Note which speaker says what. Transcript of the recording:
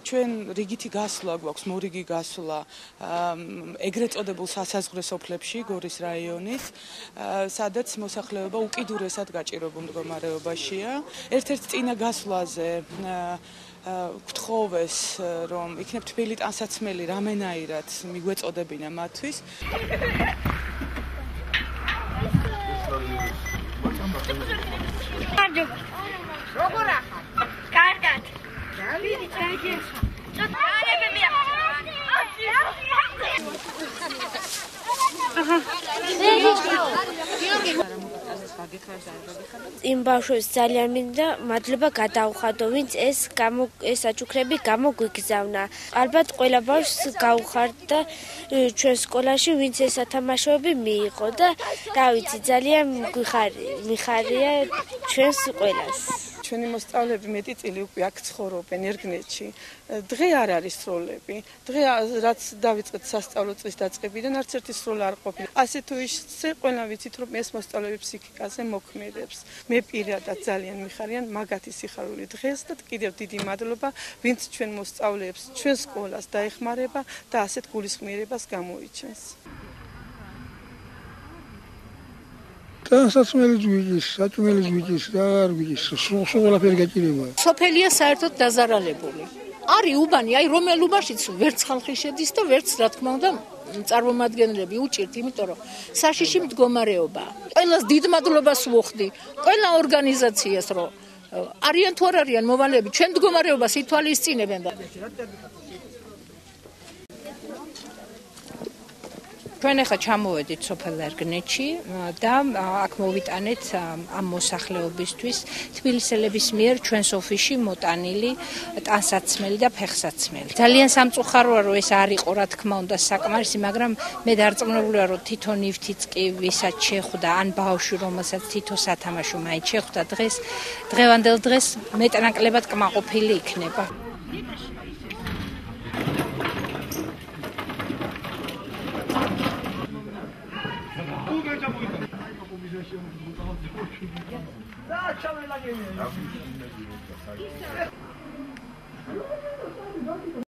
Speaker 1: ჩვენ რიგითი გასვლა გვაქვს, მორიგი გასვლა ეგრეთ წოდებულ სასაზღვრო სოფლებში, გორის რაიონის, სადაც მოსახლეობა უკიდურესად გაჭირებულ მდგომარეობაშია. ერთ-ერთ წინა გასვლაზე გთხოვეს, რომ იქნებ თბილი ტანსაცმელი რამენაირად მიგვეწოდებინა მათთვის.
Speaker 2: როგორ ახალ? კარგად. დავიდი ჩაიგეცა.
Speaker 3: იმ ბავშვებს ძალიან მინდა მადლობა გადაუხადო, ვინც ეს საჩუქრები გამოგვიგზავნა. ალბათ ყველა ბავშვს გაუხარდა ჩვენ სკოლაში, ვინც ეს სათამაშოები მიიღო და რა ვიცი, ძალიან მიხარია ჩვენს ყველას.
Speaker 1: ჩვენი მოსწავლეები მეტი წილი უკვე აქ ცხოვრობენ ერგნეთში. დღე არ არის სროლები. დღე რაც დავიწყეთ სასწავლო წლის დაწყებიდან არც ერთი სროლა არ ყოფილა. ასე თუ ისე ყველა ვიცით, რომ ეს მოსწავლეები ფსიქიკაზე მოქმედებს. მე პირადად ძალიან მიხარიან მაგათი სიხარული დღეს და კიდევ დიდი მადლობა, ვინც ჩვენ მოსწავლეებს, ჩვენ სკოლას დაეხმარება და ასეთ გულისხმიერებას გამოიჩენს.
Speaker 4: ტანსაცმელი გვიგის, საჭმელი გვიგის, რა არ გვიგის, ყველაფერი გაჭირება.
Speaker 5: სოფელია საერთოდ დაზარალებული. არის უბანი, აი რომელ უბანშიც ვერც ხალხი შედის და ვერც რა თქმა უნდა წარმომადგენლები უჭირთ, იმიტომ რომ საშიში მდგომარეობა. ყველას დიდ მადლობას ვუხდი, ყველა ორგანიზაციას, რომ არიან თუ არ არიან მოვალეები, ჩვენ მდგომარეობას ითვალისწინებენ და
Speaker 6: ჩვენ ახლა ჩამოვედით სოფელ ერგნეთში და აქ მოვიტანეთ ამ მოსახლეობისთვის თბილისელების მიერ ჩვენს ოფისში მოტანილი ტანსაცმელი და ფეხსაცმელი. ძალიან სამწუხაროა, რომ ეს არ იყო, რა თქმა უნდა, საკმარისი, მაგრამ მე დარწმუნებულია, რომ თითო ნივთიც კი ვისაც შეხვდა, ან ბავშვი, რომელსაც თითო სათამაშო მაინც შეხვდა დღევანდელ დღეს მეტნაკლებად კმაყოფილი იქნება.